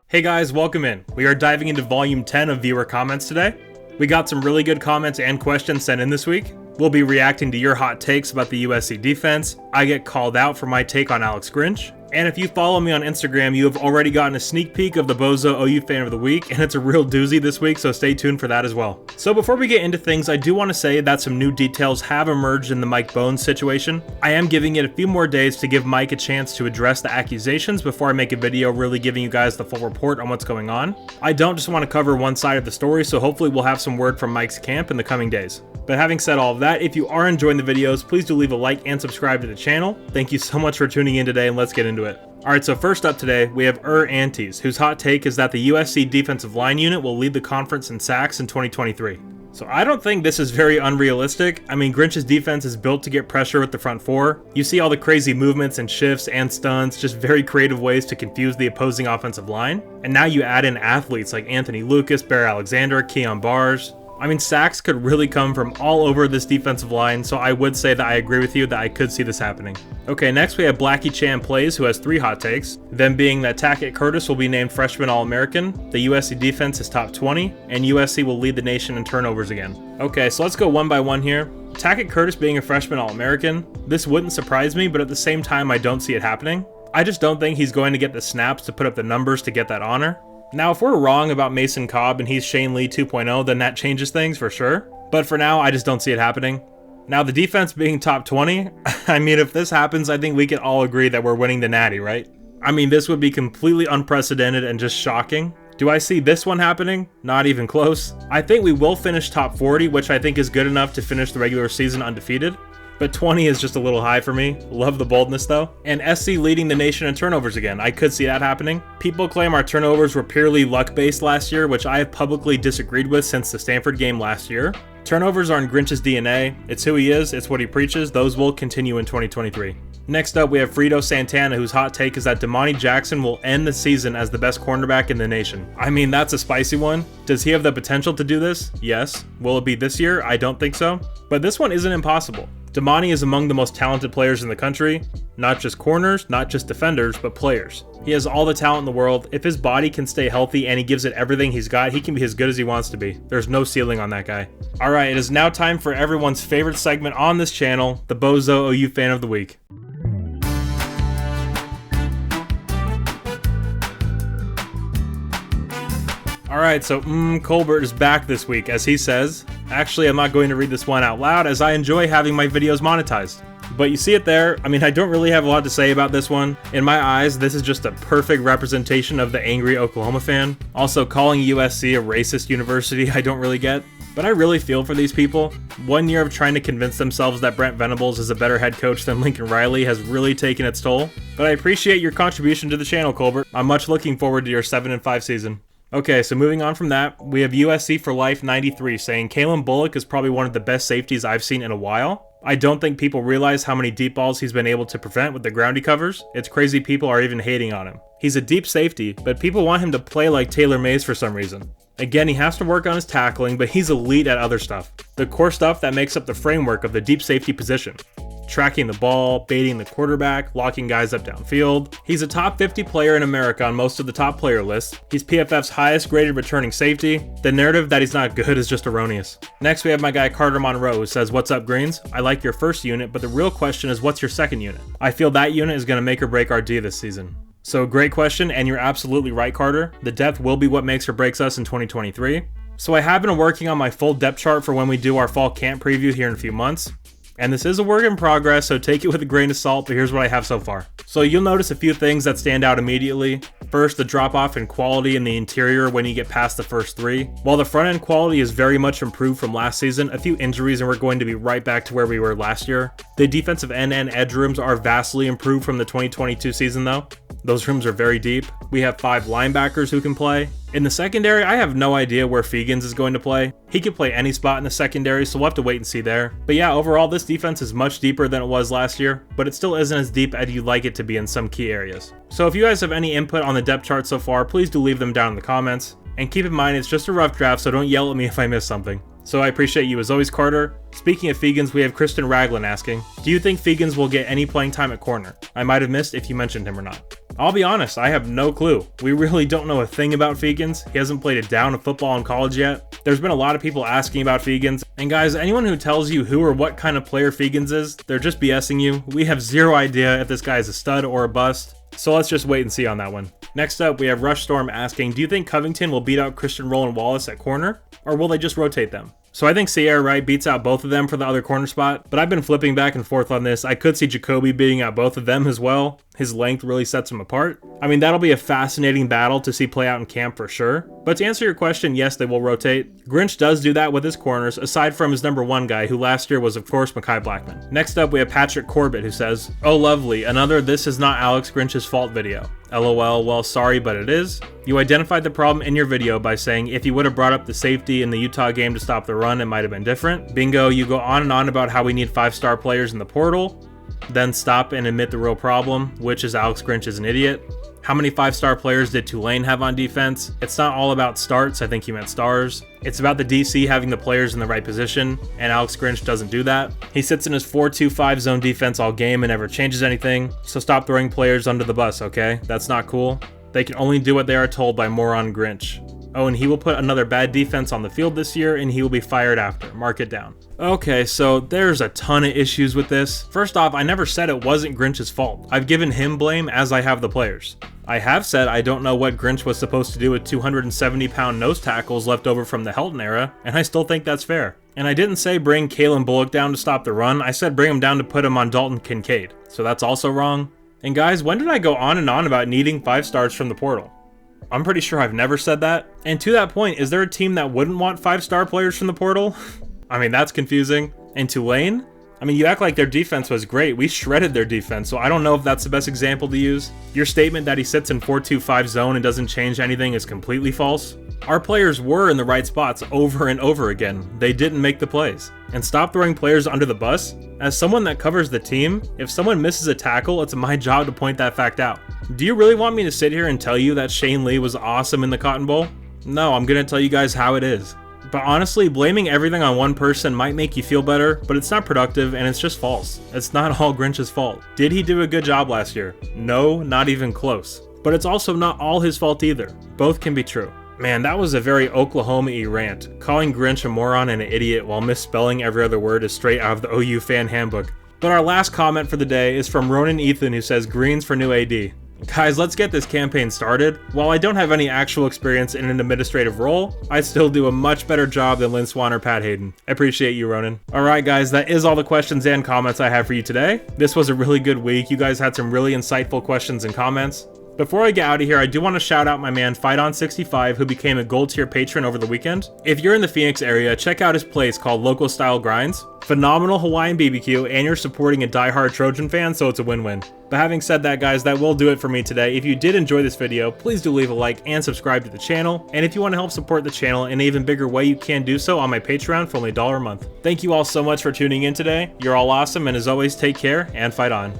Hey guys, welcome in. We are diving into volume 10 of viewer comments today. We got some really good comments and questions sent in this week. We'll be reacting to your hot takes about the USC defense. I get called out for my take on Alex Grinch. And if you follow me on Instagram, you have already gotten a sneak peek of the Bozo OU Fan of the Week, and it's a real doozy this week, so stay tuned for that as well. So before we get into things, I do want to say that some new details have emerged in the Mike Bones situation. I am giving it a few more days to give Mike a chance to address the accusations before I make a video really giving you guys the full report on what's going on. I don't just want to cover one side of the story, so hopefully we'll have some word from Mike's camp in the coming days. But having said all of that, if you are enjoying the videos, please do leave a like and subscribe to the channel. Thank you so much for tuning in today, and let's get into it. Alright, so first up today, we have Antes, whose hot take is that the USC defensive line unit will lead the conference in sacks in 2023. So I don't think this is very unrealistic. I mean, Grinch's defense is built to get pressure with the front four. You see all the crazy movements and shifts and stunts, just very creative ways to confuse the opposing offensive line. And now you add in athletes like Anthony Lucas, Bear Alexander, Keon Bars. I mean, sacks could really come from all over this defensive line, so I would say that I agree with you that I could see this happening. Okay, next we have Blackie Chan Plays, who has 3 hot takes, them being that Tackett Curtis will be named Freshman All-American, the USC defense is top 20, and USC will lead the nation in turnovers again. Okay, so let's go one by one here. Tackett Curtis being a Freshman All-American, this wouldn't surprise me, but at the same time I don't see it happening. I just don't think he's going to get the snaps to put up the numbers to get that honor. Now, if we're wrong about Mason Cobb and he's Shane Lee 2.0, then that changes things for sure. But for now, I just don't see it happening. Now, the defense being top 20, I mean, if this happens, I think we can all agree that we're winning the Natty, right? I mean, this would be completely unprecedented and just shocking. Do I see this one happening? Not even close. I think we will finish top 40, which I think is good enough to finish the regular season undefeated. But 20 is just a little high for me. Love the boldness though. And SC leading the nation in turnovers again. I could see that happening. People claim our turnovers were purely luck-based last year, which I have publicly disagreed with since the Stanford game last year. Turnovers are in Grinch's DNA. It's who he is, it's what he preaches. Those will continue in 2023. Next up, we have Frito Santana, whose hot take is that Damani Jackson will end the season as the best cornerback in the nation. I mean, that's a spicy one. Does he have the potential to do this? Yes. Will it be this year? I don't think so. But this one isn't impossible. Damani is among the most talented players in the country. Not just corners, not just defenders, but players. He has all the talent in the world. If his body can stay healthy and he gives it everything he's got, he can be as good as he wants to be. There's no ceiling on that guy. Alright, it is now time for everyone's favorite segment on this channel, the Bozo OU Fan of the Week. Alright, so Colbert is back this week, as he says. Actually, I'm not going to read this one out loud, as I enjoy having my videos monetized. But you see it there. I mean, I don't really have a lot to say about this one. In my eyes, this is just a perfect representation of the angry Oklahoma fan. Also, calling USC a racist university, I don't really get. But I really feel for these people. 1 year of trying to convince themselves that Brent Venables is a better head coach than Lincoln Riley has really taken its toll. But I appreciate your contribution to the channel, Colbert. I'm much looking forward to your 7-5 season. Okay, so moving on from that, we have USC for Life 93 saying Kalen Bullock is probably one of the best safeties I've seen in a while. I don't think people realize how many deep balls he's been able to prevent with the ground he covers. It's crazy people are even hating on him. He's a deep safety, but people want him to play like Taylor Mays for some reason. Again, he has to work on his tackling, but he's elite at other stuff. The core stuff that makes up the framework of the deep safety position. Tracking the ball, baiting the quarterback, locking guys up downfield. He's a top 50 player in America on most of the top player lists. He's PFF's highest graded returning safety. The narrative that he's not good is just erroneous. Next we have my guy Carter Monroe, who says, "What's up, Greens? I like your first unit, but the real question is what's your second unit? I feel that unit is going to make or break our D this season." So great question, and you're absolutely right, Carter. The depth will be what makes or breaks us in 2023. So I have been working on my full depth chart for when we do our fall camp preview here in a few months. And this is a work in progress, so take it with a grain of salt, but here's what I have so far. So you'll notice a few things that stand out immediately. First, the drop off in quality in the interior when you get past the first 3. While the front end quality is very much improved from last season, a few injuries and we're going to be right back to where we were last year. The defensive end and edge rooms are vastly improved from the 2022 season though. Those rooms are very deep. We have 5 linebackers who can play. In the secondary, I have no idea where Fegans is going to play. He could play any spot in the secondary, so we'll have to wait and see there. But yeah, overall, this defense is much deeper than it was last year, but it still isn't as deep as you'd like it to be in some key areas. So if you guys have any input on the depth chart so far, please do leave them down in the comments. And keep in mind, it's just a rough draft, so don't yell at me if I miss something. So I appreciate you as always, Carter. Speaking of Fegans, we have Kristen Raglan asking, do you think Fegans will get any playing time at corner? I might have missed if you mentioned him or not. I'll be honest, I have no clue. We really don't know a thing about Fegans. He hasn't played a down of football in college yet. There's been a lot of people asking about Fegans. And guys, anyone who tells you who or what kind of player Fegans is, they're just BSing you. We have zero idea if this guy is a stud or a bust. So let's just wait and see on that one. Next up, we have Rush Storm asking, do you think Covington will beat out Christian Roland Wallace at corner? Or will they just rotate them? So I think Sierra Wright beats out both of them for the other corner spot, but I've been flipping back and forth on this. I could see Jacoby beating out both of them as well. His length really sets him apart. I mean, that'll be a fascinating battle to see play out in camp for sure. But to answer your question, yes, they will rotate. Grinch does do that with his corners, aside from his number 1 guy, who last year was, of course, Mekhi Blackman. Next up, we have Patrick Corbett, who says, oh lovely, another "this is not Alex Grinch's fault" video. LOL, well, sorry, but it is. You identified the problem in your video by saying if you would have brought up the safety in the Utah game to stop the run, it might have been different. Bingo, you go on and on about how we need 5-star players in the portal, then stop and admit the real problem, which is Alex Grinch is an idiot. How many 5-star players did Tulane have on defense? It's not all about starts, I think you meant stars. It's about the DC having the players in the right position, and Alex Grinch doesn't do that. He sits in his 4-2-5 zone defense all game and never changes anything, so stop throwing players under the bus, okay? That's not cool. They can only do what they are told by moron Grinch. Oh, and he will put another bad defense on the field this year, and he will be fired after. Mark it down. Okay, so there's a ton of issues with this. First off, I never said it wasn't Grinch's fault. I've given him blame as I have the players. I have said I don't know what Grinch was supposed to do with 270-pound nose tackles left over from the Helton era, and I still think that's fair. And I didn't say bring Kalen Bullock down to stop the run, I said bring him down to put him on Dalton Kincaid. So that's also wrong. And guys, when did I go on and on about needing 5-stars from the portal? I'm pretty sure I've never said that. And to that point, is there a team that wouldn't want 5-star players from the portal? I mean, that's confusing. And Tulane? I mean, you act like their defense was great. We shredded their defense, so I don't know if that's the best example to use. Your statement that he sits in 4-2-5 zone and doesn't change anything is completely false. Our players were in the right spots over and over again. They didn't make the plays. And stop throwing players under the bus. As someone that covers the team, if someone misses a tackle, it's my job to point that fact out. Do you really want me to sit here and tell you that Shane Lee was awesome in the Cotton Bowl? No, I'm gonna tell you guys how it is. But honestly, blaming everything on one person might make you feel better, but it's not productive and it's just false. It's not all Grinch's fault. Did he do a good job last year? No, not even close. But it's also not all his fault either. Both can be true. Man, that was a very Oklahoma-y rant. Calling Grinch a moron and an idiot while misspelling every other word is straight out of the OU fan handbook. But our last comment for the day is from Ronan Ethan, who says greens for new AD. Guys, let's get this campaign started. While I don't have any actual experience in an administrative role, I still do a much better job than Lynn Swan or Pat Hayden. I appreciate you, Ronan. Alright guys, that is all the questions and comments I have for you today. This was a really good week. You guys had some really insightful questions and comments. Before I get out of here, I do want to shout out my man FightOn65, who became a gold tier patron over the weekend. If you're in the Phoenix area, check out his place called Local Style Grinds. Phenomenal Hawaiian BBQ, and you're supporting a diehard Trojan fan, so it's a win-win. But having said that, guys, that will do it for me today. If you did enjoy this video, please do leave a like and subscribe to the channel. And if you want to help support the channel in an even bigger way, you can do so on my Patreon for only $1 a month. Thank you all so much for tuning in today. You're all awesome, and as always, take care and fight on.